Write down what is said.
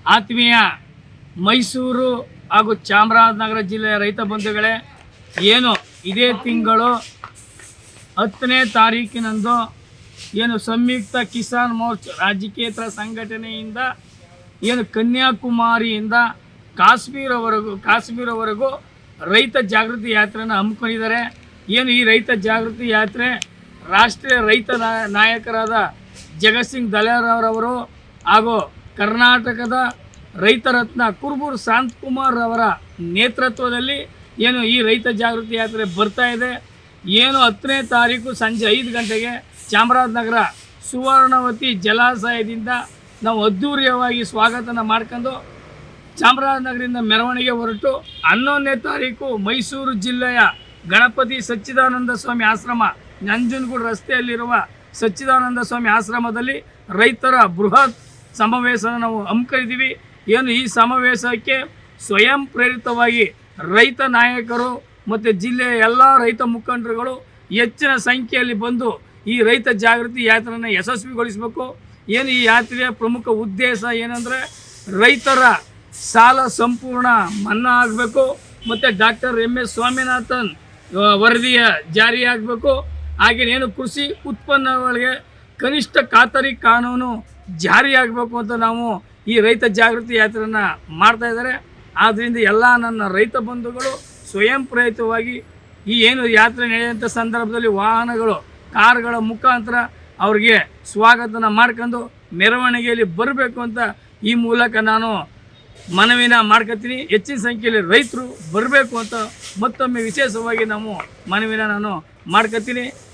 ಆತ್ಮೀಯ ಮೈಸೂರು ಹಾಗೂ ಚಾಮರಾಜನಗರ ಜಿಲ್ಲೆಯ ರೈತ ಬಂಧುಗಳೇ, ಏನು ಇದೇ ತಿಂಗಳು 10ನೇ ತಾರೀಕಿನಂದು ಏನು ಸಂಯುಕ್ತ ಕಿಸಾನ್ ಮೋರ್ಚಾ ರಾಜಕೀಯೇತರ ಸಂಘಟನೆಯಿಂದ ಏನು ಕನ್ಯಾಕುಮಾರಿಯಿಂದ ಕಾಶ್ಮೀರವರೆಗೂ ರೈತ ಜಾಗೃತಿ ಯಾತ್ರೆಯನ್ನು ಹಮ್ಮಿಕೊಂಡಿದ್ದಾರೆ. ಏನು ಈ ರೈತ ಜಾಗೃತಿ ಯಾತ್ರೆ ರಾಷ್ಟ್ರೀಯ ರೈತ ನಾಯಕರಾದ ಜಗತ್ ಸಿಂಗ್ ದಲಾರವರು ಹಾಗೂ ಕರ್ನಾಟಕದ ರೈತ ರತ್ನ ಕುರುಬೂರು ಶಾಂತಕುಮಾರ್ ಅವರ ನೇತೃತ್ವದಲ್ಲಿ ಏನು ಈ ರೈತ ಜಾಗೃತಿ ಯಾತ್ರೆ ಬರ್ತಾ ಇದೆ. ಏನು 10ನೇ ತಾರೀಕು ಸಂಜೆ 5 ಗಂಟೆಗೆ ಚಾಮರಾಜನಗರ ಸುವರ್ಣವತಿ ಜಲಾಶಯದಿಂದ ನಾವು ಅದ್ಧೂರಿಯವಾಗಿ ಸ್ವಾಗತನ ಮಾಡ್ಕೊಂಡು ಚಾಮರಾಜನಗರದಿಂದ ಮೆರವಣಿಗೆ ಹೊರಟು 11ನೇ ತಾರೀಕು ಮೈಸೂರು ಜಿಲ್ಲೆಯ ಗಣಪತಿ ಸಚ್ಚಿದಾನಂದ ಸ್ವಾಮಿ ಆಶ್ರಮ ನಂಜನಗೂಡು ರಸ್ತೆಯಲ್ಲಿರುವ ಸಚ್ಚಿದಾನಂದ ಸ್ವಾಮಿ ಆಶ್ರಮದಲ್ಲಿ ರೈತರ ಬೃಹತ್ ಸಮಾವೇಶನ ನಾವು ಹಮ್ಮಿಕೊಂಡಿದ್ದೀವಿ. ಏನು ಈ ಸಮಾವೇಶಕ್ಕೆ ಸ್ವಯಂ ಪ್ರೇರಿತವಾಗಿ ರೈತ ನಾಯಕರು ಮತ್ತು ಜಿಲ್ಲೆಯ ಎಲ್ಲ ರೈತ ಮುಖಂಡರುಗಳು ಹೆಚ್ಚಿನ ಸಂಖ್ಯೆಯಲ್ಲಿ ಬಂದು ಈ ರೈತ ಜಾಗೃತಿ ಯಾತ್ರೆಯನ್ನು ಯಶಸ್ವಿಗೊಳಿಸಬೇಕು. ಏನು ಈ ಯಾತ್ರೆಯ ಪ್ರಮುಖ ಉದ್ದೇಶ ಏನಂದರೆ ರೈತರ ಸಾಲ ಸಂಪೂರ್ಣ ಮನ್ನಾ ಆಗಬೇಕು ಮತ್ತು ಡಾಕ್ಟರ್ MS ಸ್ವಾಮಿನಾಥನ್ ವರದಿಯ ಜಾರಿಯಾಗಬೇಕು. ಹಾಗೇನೇನು ಕೃಷಿ ಉತ್ಪನ್ನಗಳಿಗೆ ಕನಿಷ್ಠ ಖಾತರಿ ಕಾನೂನು ಜಾರಿಯಾಗಬೇಕು ಅಂತ ನಾವು ಈ ರೈತ ಜಾಗೃತಿ ಯಾತ್ರೆಯನ್ನು ಮಾಡ್ತಾಯಿದ್ದಾರೆ. ಆದ್ದರಿಂದ ಎಲ್ಲ ನನ್ನ ರೈತ ಬಂಧುಗಳು ಸ್ವಯಂ ಪ್ರೇರಿತವಾಗಿ ಈ ಏನು ಯಾತ್ರೆ ನಡೆಯುವಂಥ ಸಂದರ್ಭದಲ್ಲಿ ವಾಹನಗಳು ಕಾರುಗಳ ಮುಖಾಂತರ ಅವ್ರಿಗೆ ಸ್ವಾಗತನ ಮಾಡ್ಕೊಂಡು ಮೆರವಣಿಗೆಯಲ್ಲಿ ಬರಬೇಕು ಅಂತ ಈ ಮೂಲಕ ನಾನು ಮನವಿನ ಮಾಡ್ಕೊತೀನಿ. ಹೆಚ್ಚಿನ ಸಂಖ್ಯೆಯಲ್ಲಿ ರೈತರು ಬರಬೇಕು ಅಂತ ಮತ್ತೊಮ್ಮೆ ವಿಶೇಷವಾಗಿ ನಾವು ಮನವಿನ ನಾನು ಮಾಡ್ಕೊತೀನಿ.